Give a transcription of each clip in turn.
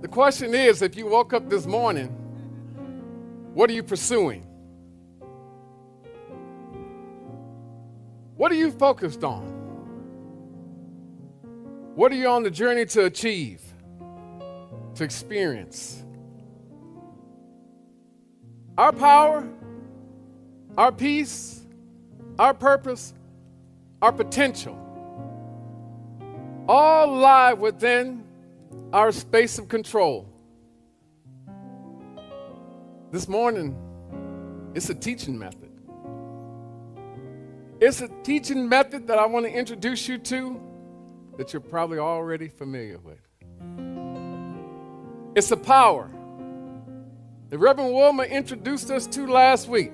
The question is, if you woke up this morning, what are you pursuing? What are you focused on? What are you on the journey to achieve, to experience? Our power, our peace, our purpose, our potential, all lie within our space of control. This morning, it's a teaching method. It's a teaching method that I want to introduce you to that you're probably already familiar with. It's a power that Reverend Wilma introduced us to last week.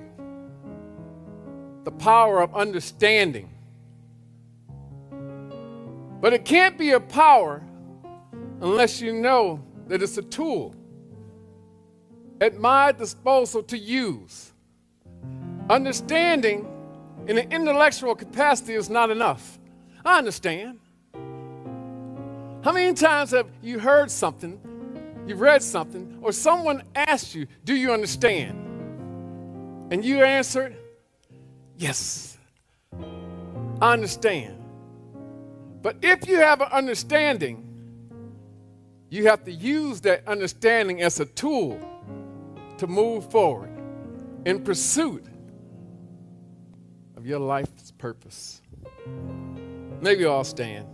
The power of understanding. But it can't be a power unless you know that it's a tool at my disposal to use. Understanding in an intellectual capacity is not enough. I understand. How many times have you heard something, you've read something, or someone asked you, do you understand? And you answered, yes, I understand. But if you have an understanding, you have to use that understanding as a tool to move forward in pursuit of your life's purpose. Maybe you all stand.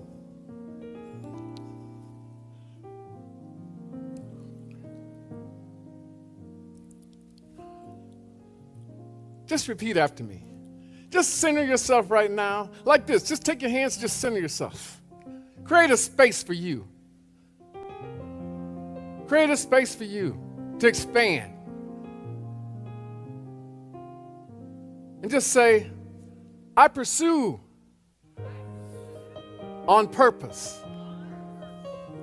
Just repeat after me. Just center yourself right now, like this. Just take your hands, just center yourself. Create a space for you. Create a space for you to expand. And just say, I pursue on purpose.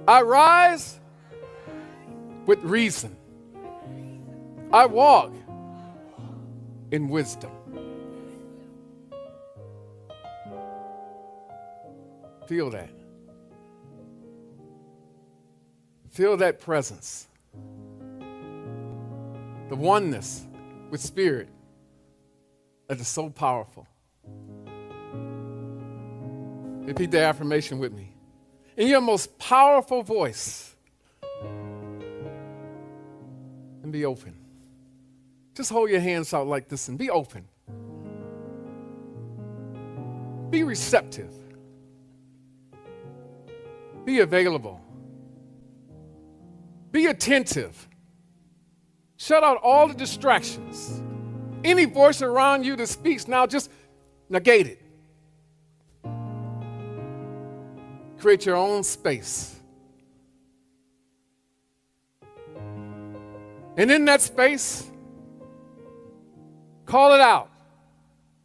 I rise with reason. I walk in wisdom. Feel that. Feel that presence. The oneness with Spirit that is so powerful. Repeat the affirmation with me. In your most powerful voice. And be open. Just hold your hands out like this and be open. Be receptive. Be available. Be attentive. Shut out all the distractions. Any voice around you that speaks now, just negate it. Create your own space. And in that space, call it out.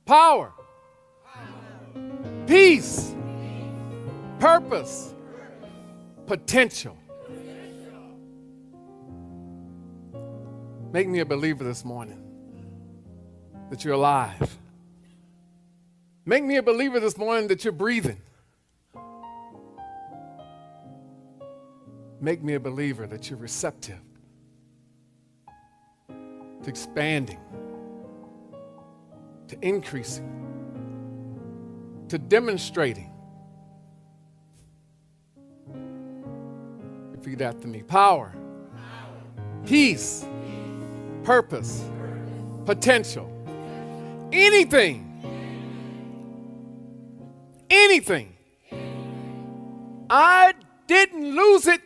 Power. Peace. Purpose. Potential. Make me a believer this morning that you're alive. Make me a believer this morning that you're breathing. Make me a believer that you're receptive to expanding, to increasing, to demonstrating. Repeat after me. Power, peace, purpose, potential. Anything. I didn't lose it.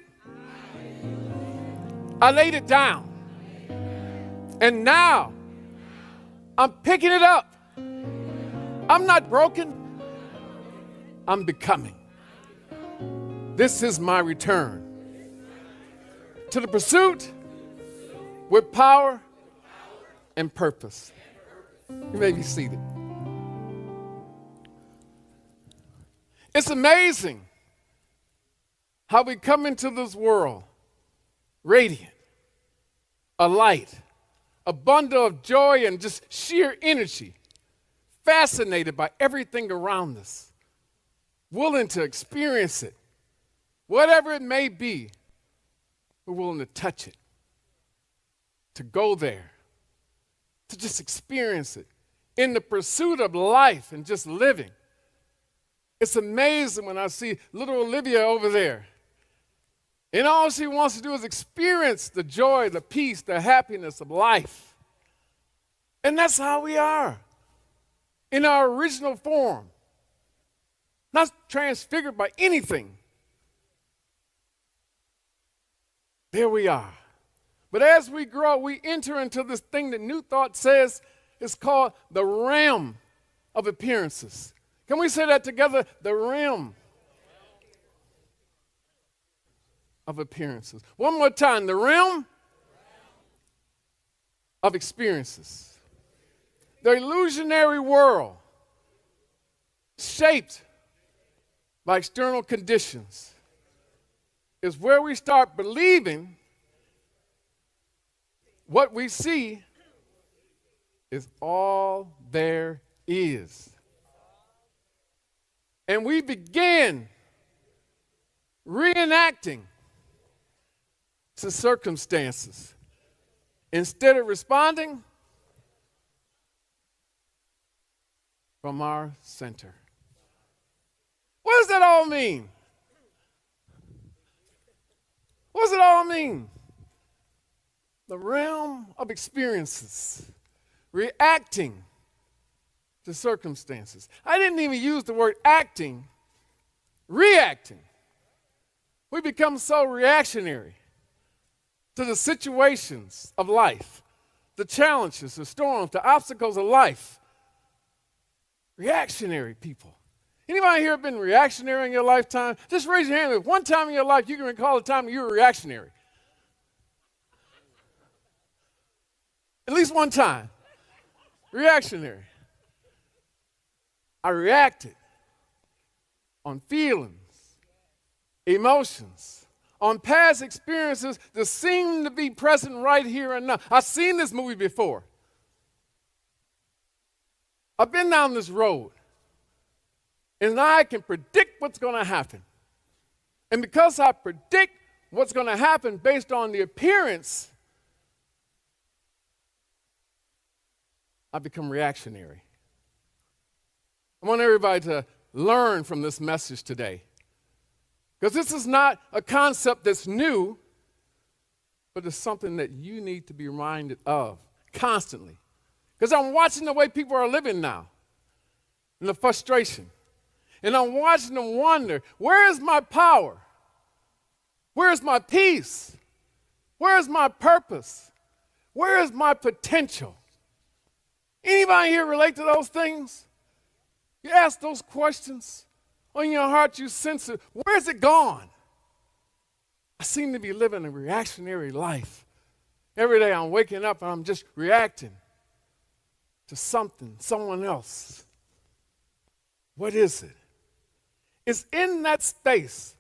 I laid it down. And now I'm picking it up. I'm not broken. I'm becoming. This is my return to the pursuit with power and purpose. You may be seated. It's amazing how we come into this world radiant, a light, a bundle of joy and just sheer energy, fascinated by everything around us, willing to experience it, whatever it may be, we're willing to touch it, to go there, to just experience it in the pursuit of life and just living. It's amazing when I see little Olivia over there. And all she wants to do is experience the joy, the peace, the happiness of life. And that's how we are in our original form, not transfigured by anything. There we are. But as we grow, we enter into this thing that New Thought says is called the realm of appearances. Can we say that together? The realm of appearances. One more time. The realm of experiences. The illusionary world shaped by external conditions is where we start believing what we see is all there is. And we begin reenacting to circumstances instead of responding from our center. What does that all mean? What does it all mean? The realm of experiences, reacting to circumstances. I didn't even use the word acting, reacting. We become so reactionary to the situations of life, the challenges, the storms, the obstacles of life. Reactionary people. Anybody here been reactionary in your lifetime? Just raise your hand if one time in your life you can recall a time you were reactionary. At least one time. Reactionary. I reacted on feelings, emotions, on past experiences that seem to be present right here and now. I've seen this movie before. I've been down this road, and I can predict what's going to happen. And because I predict what's going to happen based on the appearance, I become reactionary. I want everybody to learn from this message today. Because this is not a concept that's new, but it's something that you need to be reminded of constantly. Because I'm watching the way people are living now, and the frustration. And I'm watching them wonder, where is my power? Where is my peace? Where is my purpose? Where is my potential? Anybody here relate to those things? You ask those questions. On your heart, you sense it. Where's it gone? I seem to be living a reactionary life. Every day I'm waking up and I'm just reacting to something, someone else. What is it? It's in that space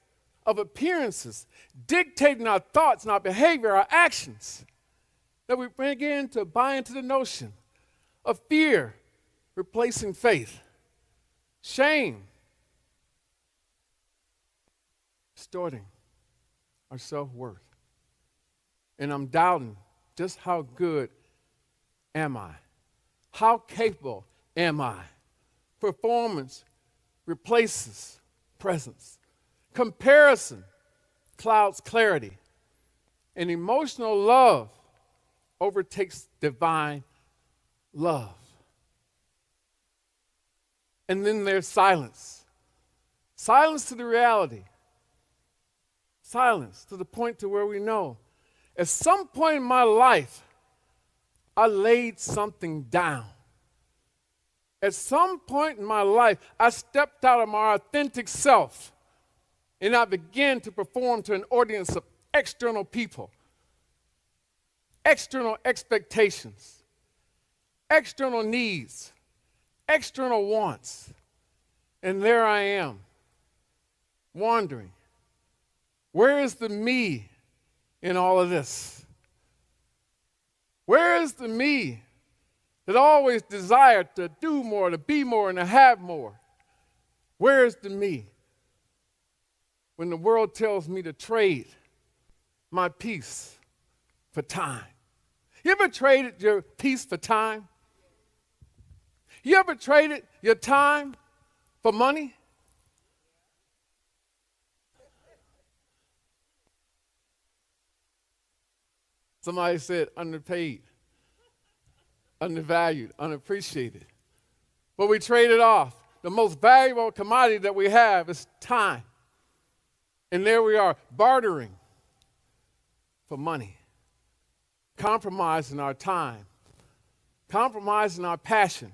of appearances, dictating our thoughts and our behavior, our actions, that we begin to buy into the notion of fear replacing faith, shame distorting our self-worth. And I'm doubting just how good am I? How capable am I? Performance replaces presence. Comparison clouds clarity. And emotional love overtakes divine love. And then there's silence. Silence to the reality. Silence to the point to where we know. At some point in my life, I laid something down. At some point in my life, I stepped out of my authentic self and I began to perform to an audience of external people, external expectations, external needs, external wants. And there I am, wandering. Where is the me in all of this? Where is the me that always desired to do more, to be more, and to have more? Where is the me when the world tells me to trade, my peace for time. You ever traded your peace for time? You ever traded your time for money? Somebody said underpaid, undervalued, unappreciated. But we trade it off. The most valuable commodity that we have is time. And there we are, bartering for money, compromising our time, compromising our passion,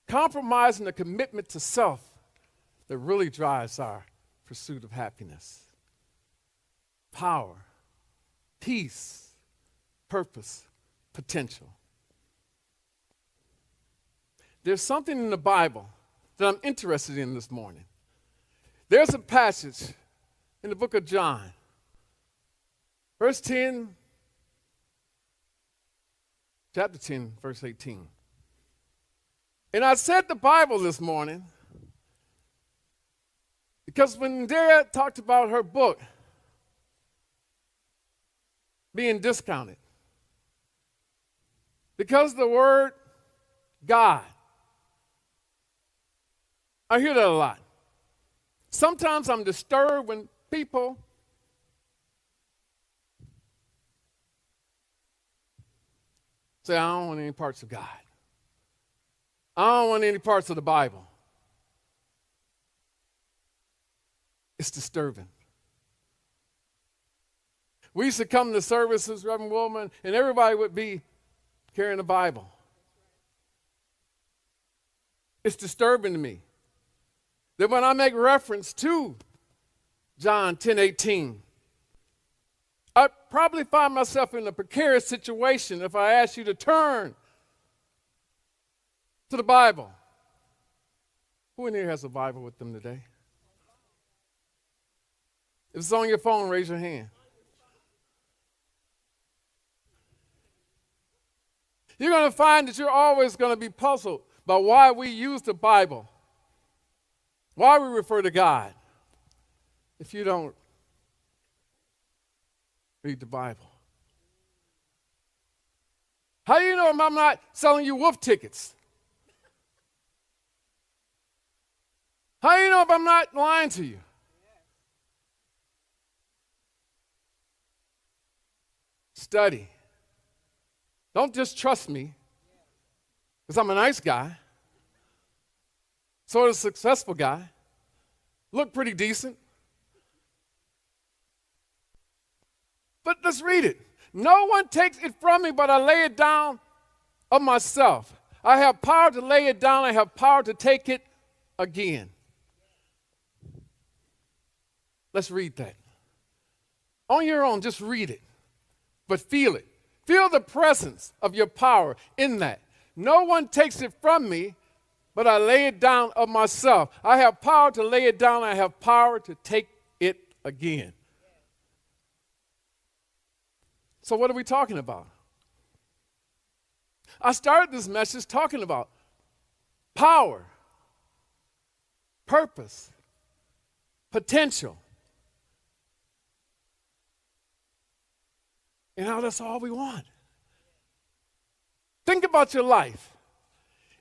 compromising the commitment to self that really drives our pursuit of happiness. Power, peace, purpose, potential. There's something in the Bible that I'm interested in this morning. There's a passage in the book of John, verse 10, chapter 10, verse 18. And I said the Bible this morning because when Dara talked about her book being discounted, because the word God, I hear that a lot. Sometimes I'm disturbed when people say, I don't want any parts of God. I don't want any parts of the Bible. It's disturbing. We used to come to services, Reverend Woolman, and everybody would be carrying a Bible. It's disturbing to me that when I make reference to John 10:18, I'd probably find myself in a precarious situation if I asked you to turn to the Bible. Who in here has a Bible with them today? If it's on your phone, raise your hand. You're going to find that you're always going to be puzzled by why we use the Bible, why we refer to God, if you don't read the Bible. How do you know if I'm not selling you wolf tickets? How do you know if I'm not lying to you? Study. Don't just trust me, because I'm a nice guy, sort of successful guy, look pretty decent. But let's read it. No one takes it from me, but I lay it down of myself. I have power to lay it down. I have power to take it again. Let's read that. On your own, just read it, but feel it. Feel the presence of your power in that. No one takes it from me, but I lay it down of myself. I have power to lay it down. I have power to take it again. So what are we talking about? I started this message talking about power, purpose, potential. And how that's all we want. Think about your life.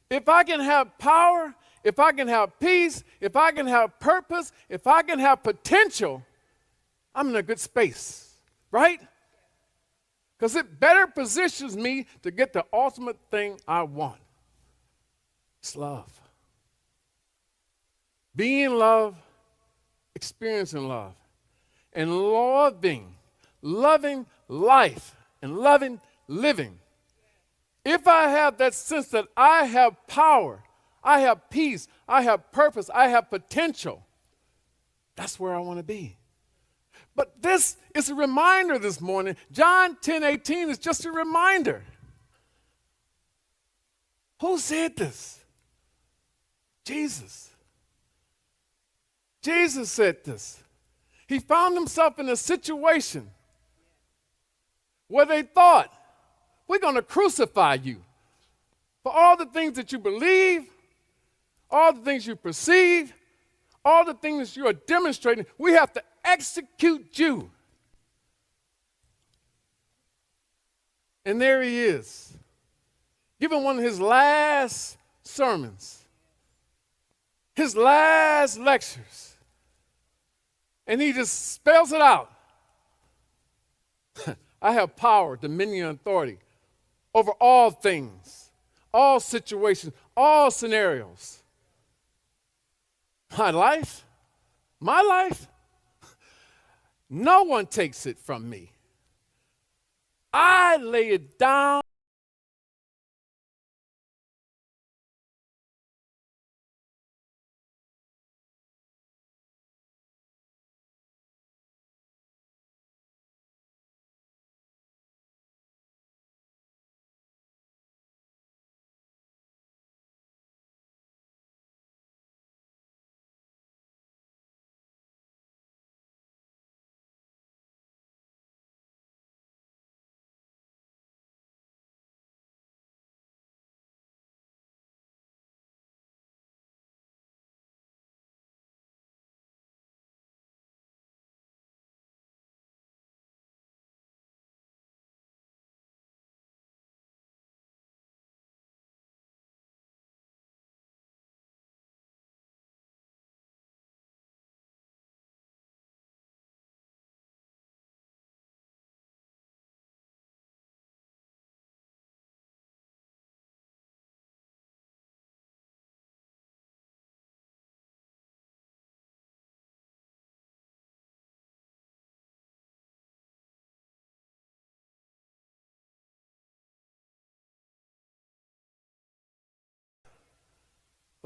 If I can have power, if I can have peace, if I can have purpose, if I can have potential, I'm in a good space, right? Because it better positions me to get the ultimate thing I want. It's love. Being love, experiencing love, and loving life and loving living. If I have that sense that I have power, I have peace, I have purpose, I have potential, that's where I want to be. But this is a reminder this morning. John 10:18 is just a reminder. Who said this? Jesus. Jesus said this. He found himself in a situation where they thought, we're going to crucify you for all the things that you believe, all the things you perceive, all the things you are demonstrating. We have to execute you. And there he is, giving one of his last sermons, his last lectures. And he just spells it out. I have power, dominion, and authority over all things, all situations, all scenarios. My life, no one takes it from me. I lay it down.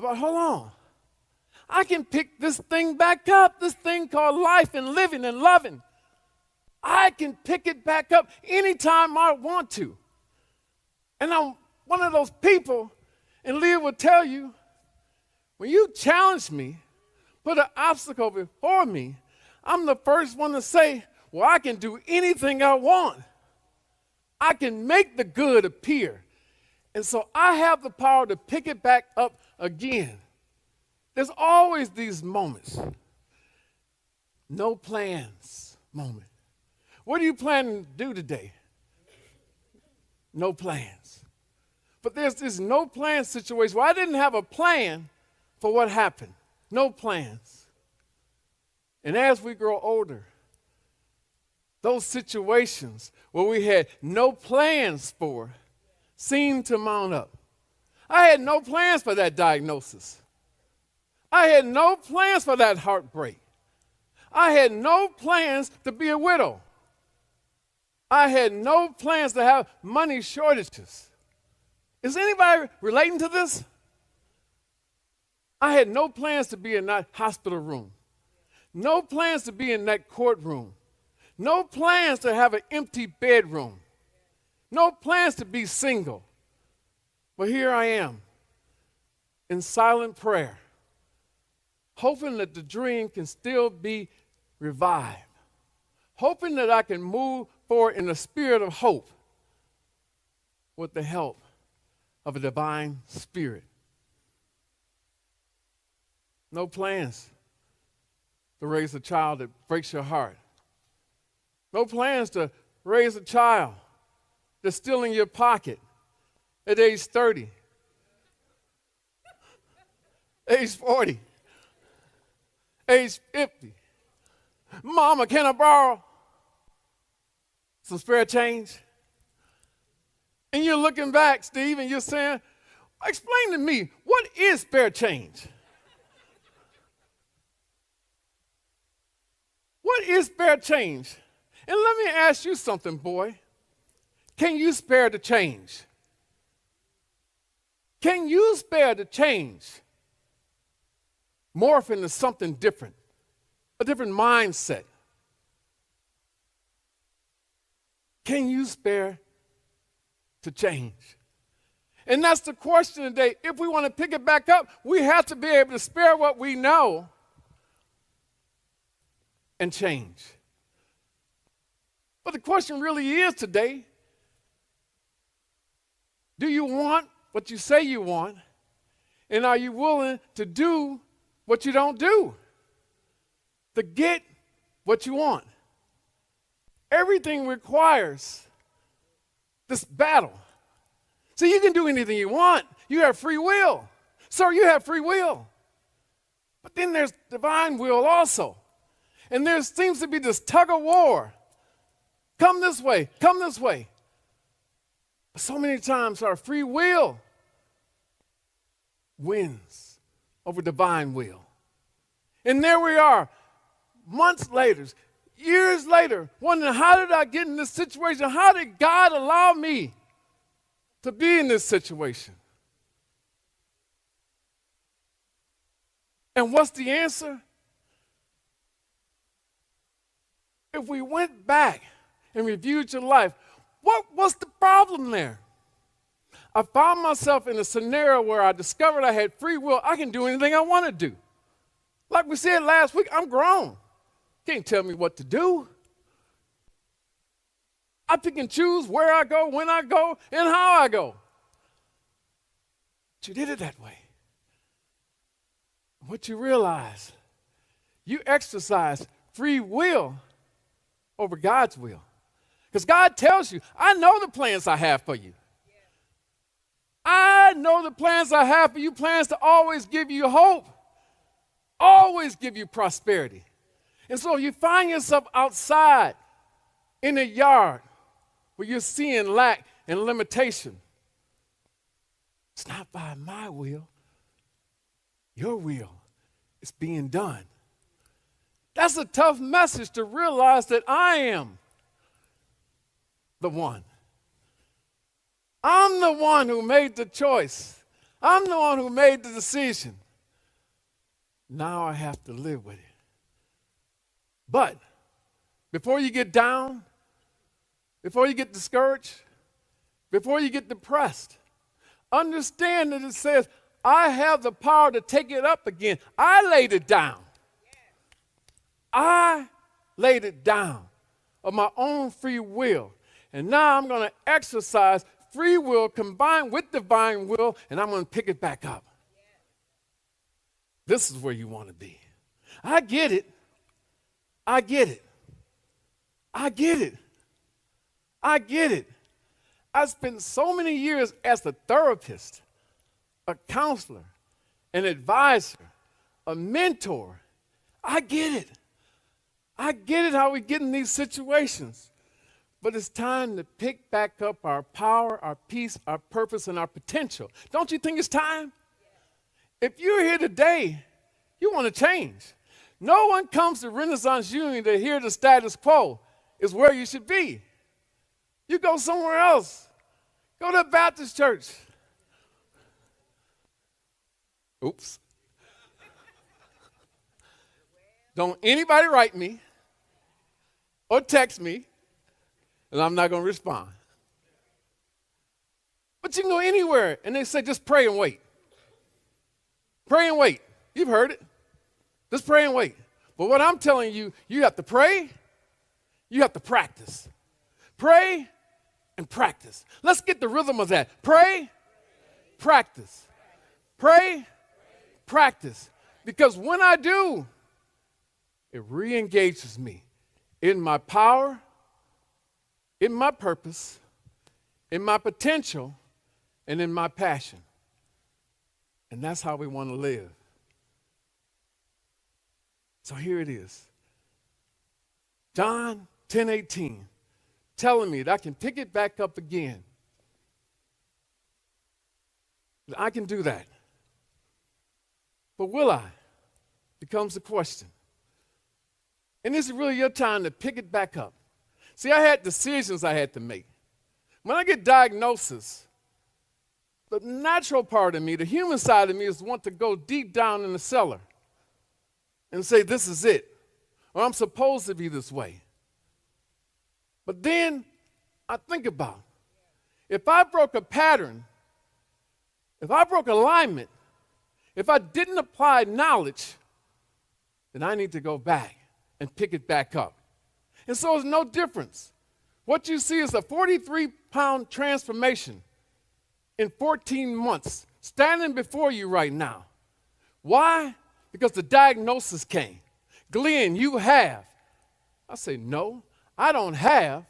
But hold on. I can pick this thing back up, this thing called life and living and loving. I can pick it back up anytime I want to. And I'm one of those people, and Leah will tell you, when you challenge me, put an obstacle before me, I'm the first one to say, well, I can do anything I want. I can make the good appear. And so I have the power to pick it back up again. There's always these moments. No plans moment. What are you planning to do today? No plans. But there's this no plan situation where I didn't have a plan for what happened. No plans. And as we grow older, those situations where we had no plans for seem to mount up. I had no plans for that diagnosis. I had no plans for that heartbreak. I had no plans to be a widow. I had no plans to have money shortages. Is anybody relating to this? I had no plans to be in that hospital room. No plans to be in that courtroom. No plans to have an empty bedroom. No plans to be single. But here I am in silent prayer, hoping that the dream can still be revived, hoping that I can move forward in the spirit of hope with the help of a divine spirit. No plans to raise a child that breaks your heart. No plans to raise a child that's still in your pocket at age 30, age 40, age 50. Mama, can I borrow some spare change? And you're looking back, Steve, and you're saying, explain to me, what is spare change? What is spare change? And let me ask you something, boy. Can you spare the change? Can you spare the change? Morph into something different, a different mindset. Can you spare to change? And that's the question today. If we want to pick it back up, we have to be able to spare what we know and change. But the question really is today, do you want what you say you want? And are you willing to do what you don't do to get what you want? Everything requires this battle. See, you can do anything you want. You have free will. Sir, you have free will. But then there's divine will also. And there seems to be this tug of war. Come this way, come this way. But so many times our free will wins over divine will. And there we are, months later, years later, wondering, how did I get in this situation? How did God allow me to be in this situation? And what's the answer? If we went back and reviewed your life, what was the problem there? I found myself in a scenario where I discovered I had free will. I can do anything I want to do. Like we said last week, I'm grown. Can't tell me what to do. I pick and choose where I go, when I go, and how I go. But you did it that way. What you realize, you exercise free will over God's will. Because God tells you, I know the plans I have for you. I know the plans I have for you, plans to always give you hope, always give you prosperity. And so if you find yourself outside in a yard where you're seeing lack and limitation, it's not by my will. Your will is being done. That's a tough message to realize that I am the one. I'm the one who made the choice. I'm the one who made the decision. Now I have to live with it. But before you get down, before you get discouraged, before you get depressed, understand that it says, I have the power to take it up again. I laid it down. I laid it down of my own free will. And now I'm going to exercise free will combined with divine will, and I'm going to pick it back up. This is where you want to be. I get it. I get it. I get it. I get it. I spent so many years as a therapist, a counselor, an advisor, a mentor. I get it. I get it how we get in these situations. But it's time to pick back up our power, our peace, our purpose, and our potential. Don't you think it's time? If you're here today, you want to change. No one comes to Renaissance Union to hear the status quo is where you should be. You go somewhere else. Go to a Baptist church. Oops. Don't anybody write me or text me, and I'm not going to respond. But you can go anywhere, and they say just pray and wait. Pray and wait. You've heard it. Just pray and wait. But what I'm telling you, you have to pray, you have to practice. Pray and practice. Let's get the rhythm of that. Pray, practice. Pray, practice. Because when I do, it re-engages me in my power, in my purpose, in my potential, and in my passion. And that's how we want to live. So here it is. John 10:18, telling me that I can pick it back up again. That I can do that. But will I? Becomes the question. And this is really your time to pick it back up. See, I had decisions I had to make. When I get diagnosis, the natural part of me, the human side of me, is want to go deep down in the cellar and say, this is it, or I'm supposed to be this way. But then I think about, if I broke a pattern, if I broke alignment, if I didn't apply knowledge, then I need to go back and pick it back up. And so it's no difference. What you see is a 43-pound transformation in 14 months standing before you right now. Why? Because the diagnosis came. Glenn, you have. I say, no, I don't have.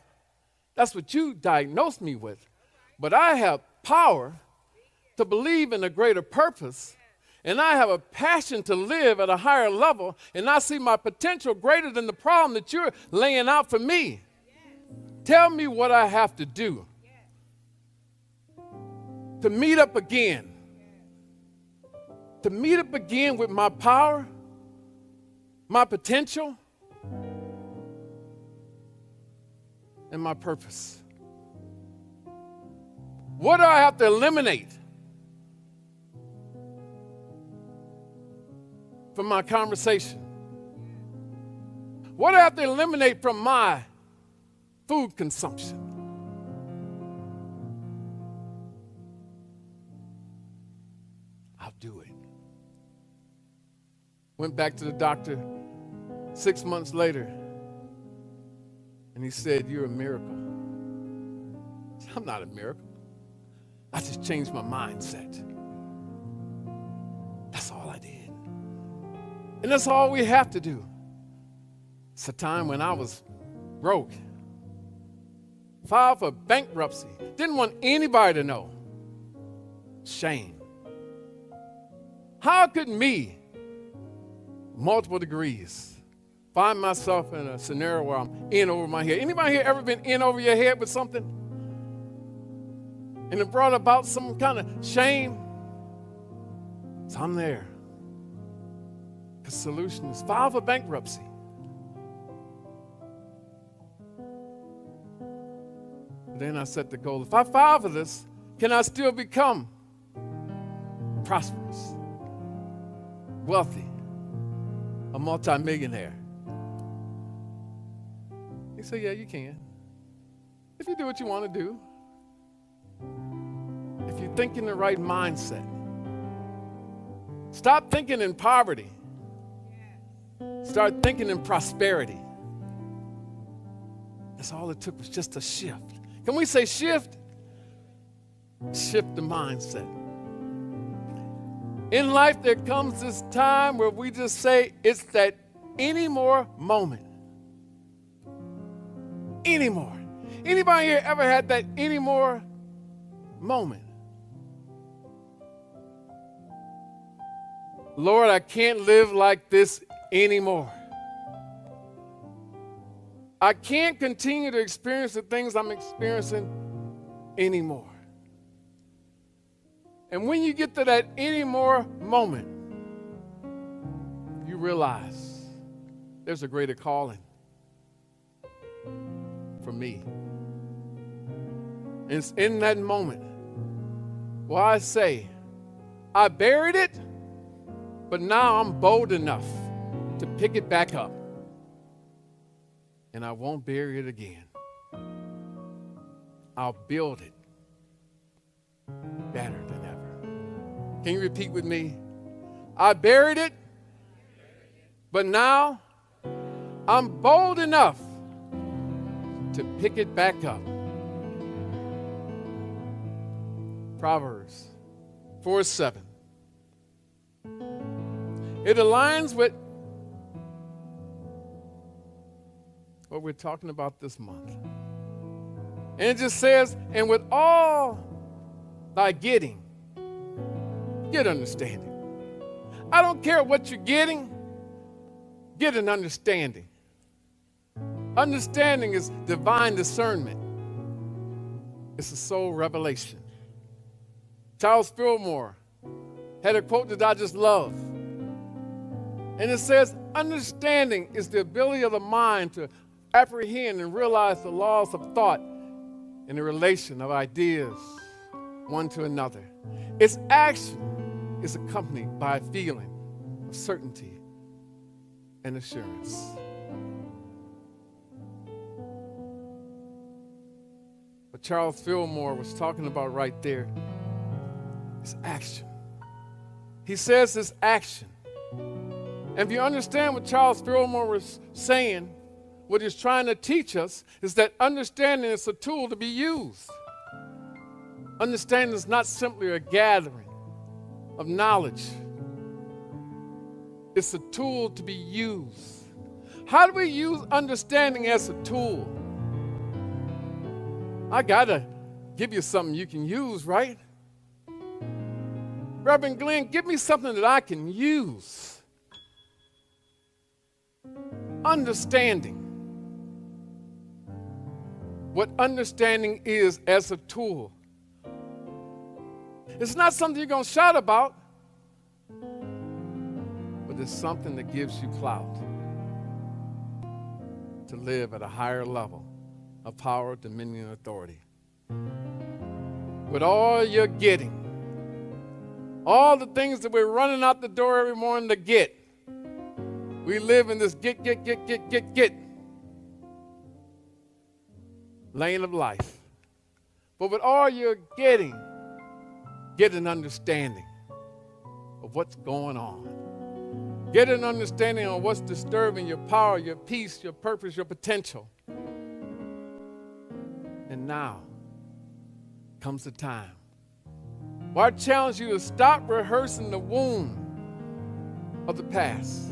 That's what you diagnosed me with. But I have power to believe in a greater purpose, and I have a passion to live at a higher level, and I see my potential greater than the problem that you're laying out for me. Tell me what I have to do to meet up again. To meet up again with my power, my potential, and my purpose. What do I have to eliminate from my conversation? What do I have to eliminate from my food consumption? I'll do it. Went back to the doctor 6 months later, and he said, "You're a miracle." I said, "I'm not a miracle. I just changed my mindset." That's all I did. And that's all we have to do. It's a time when I was broke, filed for bankruptcy, didn't want anybody to know. Shame. How could me, multiple degrees, find myself in a scenario where I'm in over my head? Anybody here ever been in over your head with something? And it brought about some kind of shame? So I'm there. The solution is file for bankruptcy. Then I set the goal. If I file for this, can I still become prosperous, wealthy, a multimillionaire? He said, "Yeah, you can. If you do what you want to do. If you think in the right mindset. Stop thinking in poverty. Start thinking in prosperity." That's all it took, was just a shift. Can we say shift? Shift the mindset. In life, there comes this time where we just say, it's that anymore moment. Anymore. Anybody here ever had that anymore moment? Lord, I can't live like this anymore. I can't continue to experience the things I'm experiencing anymore. And when you get to that anymore moment, you realize there's a greater calling for me. And it's in that moment where I say, I buried it, but now I'm bold enough to pick it back up. And I won't bury it again. I'll build it better than ever. Can you repeat with me? I buried it, but now I'm bold enough to pick it back up. Proverbs 4:7. It aligns with what we're talking about this month. And it just says, and with all thy getting, get understanding. I don't care what you're getting, get an understanding. Understanding is divine discernment. It's a soul revelation. Charles Fillmore had a quote that I just love. And it says, understanding is the ability of the mind to apprehend and realize the laws of thought and the relation of ideas one to another. Its action is accompanied by a feeling of certainty and assurance. What Charles Fillmore was talking about right there is action. He says it's action. And if you understand what Charles Fillmore was saying, what he's trying to teach us is that understanding is a tool to be used. Understanding is not simply a gathering of knowledge. It's a tool to be used. How do we use understanding as a tool? I got to give you something you can use, right? Reverend Glenn, give me something that I can use. Understanding. What understanding is as a tool. It's not something you're going to shout about, but it's something that gives you clout to live at a higher level of power, dominion, and authority. With all you're getting, all the things that we're running out the door every morning to get, we live in this get lane of life. But with all you're getting, get an understanding of what's going on. Get an understanding of what's disturbing your power, your peace, your purpose, your potential. And now comes the time where I challenge you to stop rehearsing the wound of the past.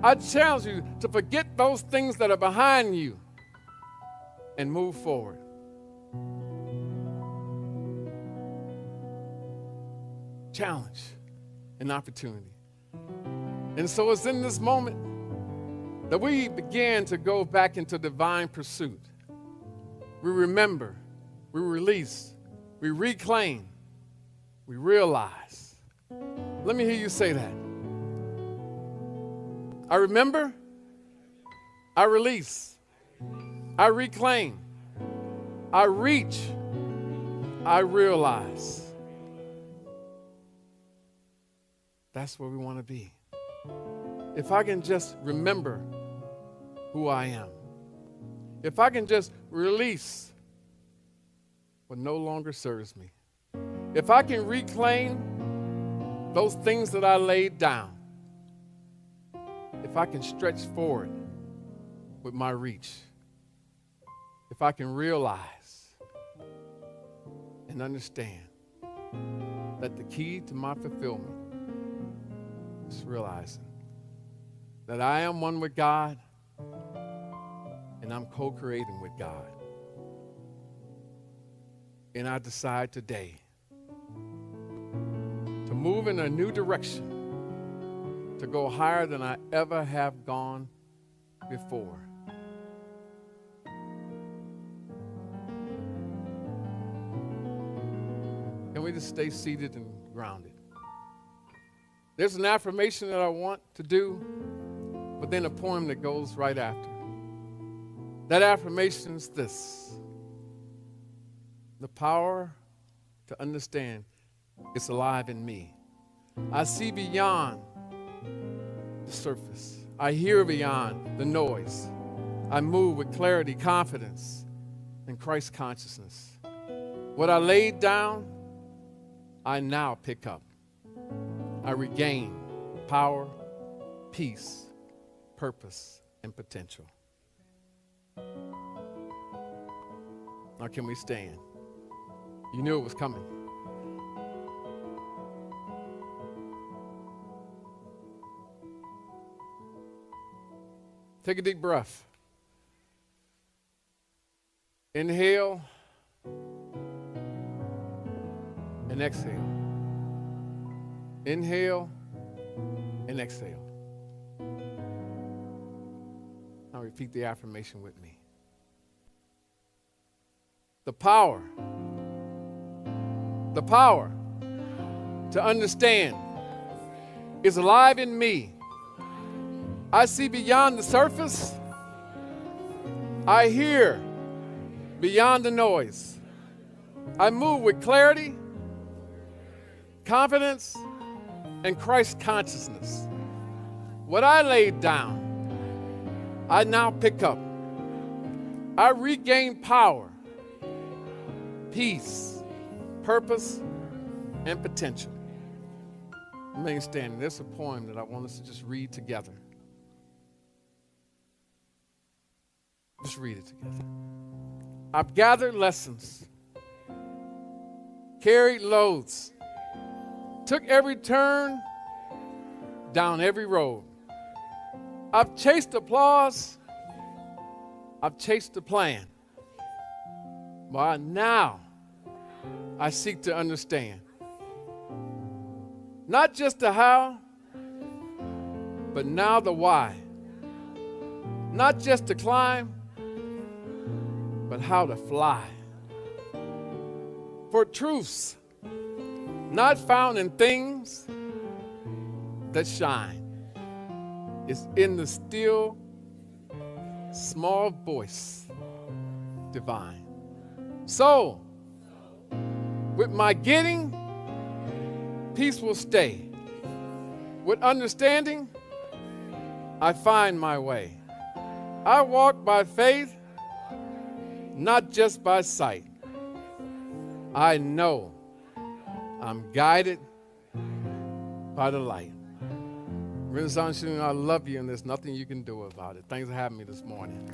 I challenge you to forget those things that are behind you and move forward. Challenge and opportunity. And so it's in this moment that we begin to go back into divine pursuit. We remember, we release, we reclaim, we realize. Let me hear you say that. I remember, I release, I reclaim, I reach, I realize. That's where we want to be. If I can just remember who I am, if I can just release what no longer serves me, if I can reclaim those things that I laid down, if I can stretch forward with my reach, if I can realize and understand that the key to my fulfillment is realizing that I am one with God and I'm co-creating with God. And I decide today to move in a new direction, to go higher than I ever have gone before. Can we just stay seated and grounded? There's an affirmation that I want to do, but then a poem that goes right after. That affirmation is this: the power to understand is alive in me. I see beyond the surface. I hear beyond the noise. I move with clarity, confidence, and Christ consciousness. What I laid down, I now pick up. I regain power, peace, purpose, and potential. Now can we stand? You knew it was coming. Take a deep breath. Inhale and exhale. Inhale and exhale. Now repeat the affirmation with me. The power to understand is alive in me. I see beyond the surface. I hear beyond the noise. I move with clarity, confidence, and Christ consciousness. What I laid down, I now pick up. I regain power, peace, purpose, and potential. Remain standing. There's a poem that I want us to just read together. Just read it together. I've gathered lessons, carried loads, took every turn, down every road. I've chased applause, I've chased the plan. Why now I seek to understand. Not just the how, but now the why. Not just to climb, but how to fly. For truths not found in things that shine is in the still, small voice divine. So, with my getting, peace will stay. With understanding, I find my way. I walk by faith, not just by sight. I know I'm guided by the light. Renaissance Student, I love you, and there's nothing you can do about it. Thanks for having me this morning.